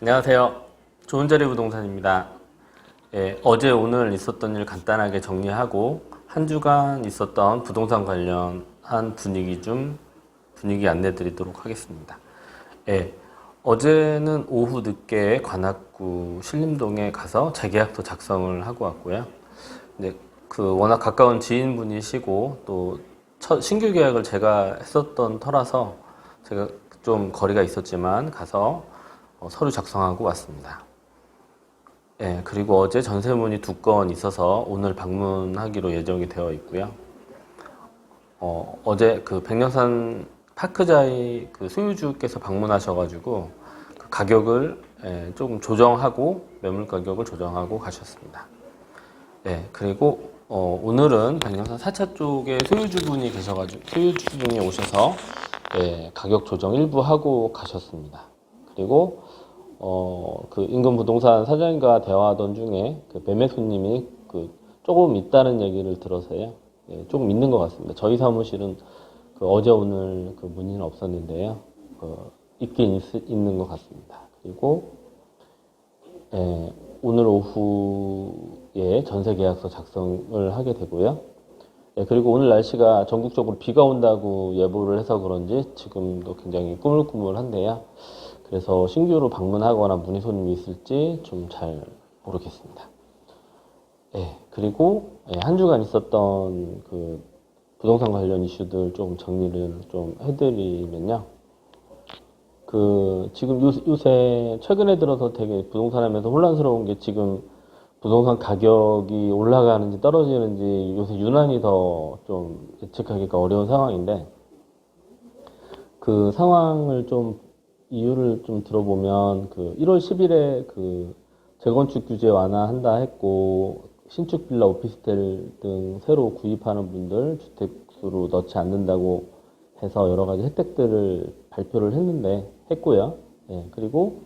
안녕하세요. 좋은자리 부동산입니다. 예, 어제 오늘 있었던 일 간단하게 정리하고 한 주간 있었던 부동산 관련한 분위기 안내 드리도록 하겠습니다. 예, 어제는 오후 늦게 관악구 신림동에 가서 재계약서 작성을 하고 왔고요. 이제 워낙 가까운 지인분이시고 또 신규 계약을 제가 했었던 터라서 제가 좀 거리가 있었지만 가서 서류 작성하고 왔습니다. 예, 그리고 어제 전세문의 2건 있어서 오늘 방문하기로 예정이 되어 있고요. 어제 백령산 파크자이 소유주께서 방문하셔가지고 그 가격을 조금 조정하고 매물 가격을 조정하고 가셨습니다. 예, 그리고 오늘은 백령산 4차 쪽에 소유주분이 오셔서 가격 조정 일부 하고 가셨습니다. 그리고 인근 부동산 사장님과 대화하던 중에 매매 손님이 조금 있다는 얘기를 들어서요. 예, 조금 있는 것 같습니다. 저희 사무실은 어제 오늘 문의는 없었는데요. 있는 것 같습니다. 그리고 오늘 오후에 전세 계약서 작성을 하게 되고요. 예, 그리고 오늘 날씨가 전국적으로 비가 온다고 예보를 해서 그런지 지금도 굉장히 꾸물꾸물한데요. 그래서 신규로 방문하거나 문의 손님이 있을지 좀 잘 모르겠습니다. 예, 그리고 한 주간 있었던 부동산 관련 이슈들 좀 정리를 좀 해드리면요. 지금 요새 최근에 들어서 되게 부동산 하면서 혼란스러운 게 지금 부동산 가격이 올라가는지 떨어지는지 요새 유난히 더 좀 예측하기가 어려운 상황인데 그 상황을 좀 이유를 좀 들어보면 1월 10일에 재건축 규제 완화한다 했고 신축 빌라 오피스텔 등 새로 구입하는 분들 주택수로 넣지 않는다고 해서 여러 가지 혜택들을 발표를 했고요. 예, 그리고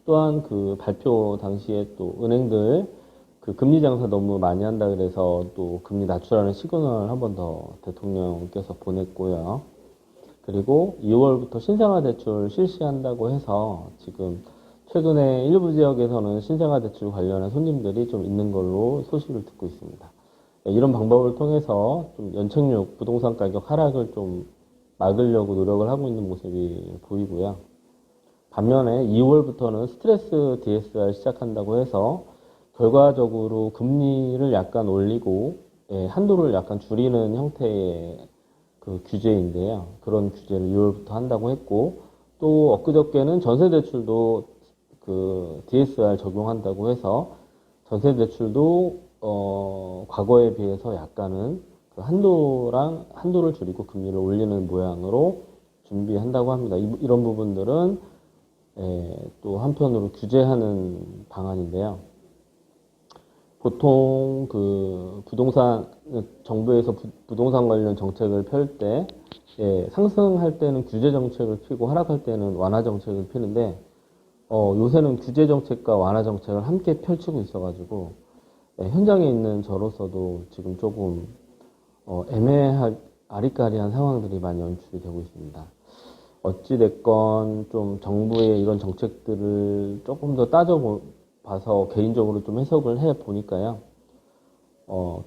또한 발표 당시에 또 은행들 금리 장사 너무 많이 한다 그래서 또 금리 낮추라는 시그널을 한 번 더 대통령께서 보냈고요. 그리고 2월부터 신생아 대출 실시한다고 해서 지금 최근에 일부 지역에서는 신생아 대출 관련한 손님들이 좀 있는 걸로 소식을 듣고 있습니다. 이런 방법을 통해서 좀 연착륙 부동산 가격 하락을 좀 막으려고 노력을 하고 있는 모습이 보이고요. 반면에 2월부터는 스트레스 DSR 시작한다고 해서 결과적으로 금리를 약간 올리고 한도를 약간 줄이는 형태의 규제인데요. 그런 규제를 2월부터 한다고 했고 또 엊그저께는 전세대출도 DSR 적용한다고 해서 전세대출도 과거에 비해서 약간은 한도를 줄이고 금리를 올리는 모양으로 준비한다고 합니다. 이런 부분들은 또 한편으로 규제하는 방안인데요. 보통 정부에서 부동산 관련 정책을 펼 때, 상승할 때는 규제 정책을 펴고 하락할 때는 완화 정책을 펴는데, 요새는 규제 정책과 완화 정책을 함께 펼치고 있어가지고, 현장에 있는 저로서도 지금 조금, 아리까리한 상황들이 많이 연출이 되고 있습니다. 어찌됐건 좀 정부의 이런 정책들을 조금 더 따져봐서 개인적으로 좀 해석을 해 보니까요.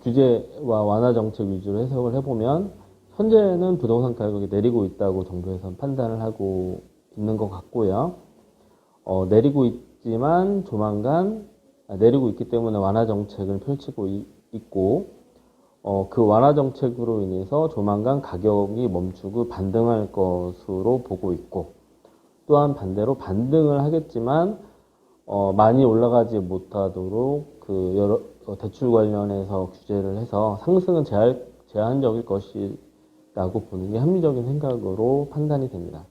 규제와 완화 정책 위주로 해석을 해보면 현재는 부동산 가격이 내리고 있다고 정부에서는 판단을 하고 있는 것 같고요. 내리고 있지만 조만간 내리고 있기 때문에 완화 정책을 펼치고 있고 그 완화 정책으로 인해서 조만간 가격이 멈추고 반등할 것으로 보고 있고 또한 반대로 반등을 하겠지만 많이 올라가지 못하도록 여러 대출 관련해서 규제를 해서 상승은 제한적일 것이라고 보는 게 합리적인 생각으로 판단이 됩니다.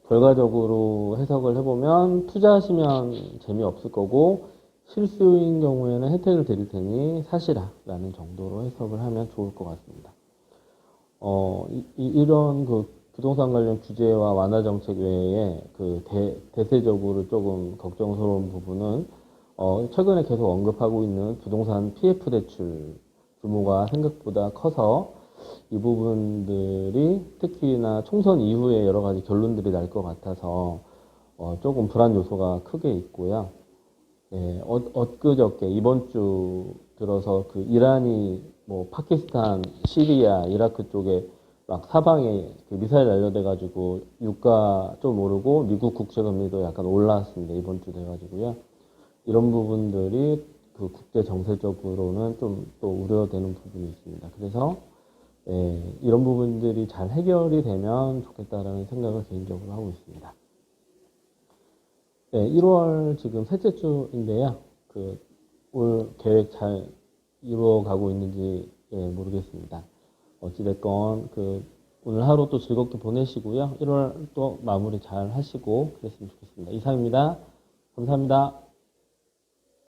결과적으로 해석을 해보면 투자하시면 재미없을 거고 실수인 경우에는 혜택을 드릴 테니 사시라라는 정도로 해석을 하면 좋을 것 같습니다. 이런 부동산 관련 규제와 완화 정책 외에 대세적으로 조금 걱정스러운 부분은 최근에 계속 언급하고 있는 부동산 PF 대출 규모가 생각보다 커서 이 부분들이 특히나 총선 이후에 여러 가지 결론들이 날 것 같아서 조금 불안 요소가 크게 있고요. 예, 엊그저께 이번 주 들어서 그 이란이 뭐 파키스탄, 시리아, 이라크 쪽에 막 사방에 그 미사일 날려대가지고 유가 좀 오르고 미국 국채금리도 약간 올랐습니다. 이번 주 돼가지고요. 이런 부분들이 그 국제 정세적으로는 좀 또 우려되는 부분이 있습니다. 그래서 예, 이런 부분들이 잘 해결이 되면 좋겠다라는 생각을 개인적으로 하고 있습니다. 네, 1월 지금 셋째 주인데요. 올 계획 잘 이루어가고 있는지 모르겠습니다. 어찌됐건 오늘 하루 또 즐겁게 보내시고요. 1월 또 마무리 잘 하시고 그랬으면 좋겠습니다. 이상입니다. 감사합니다.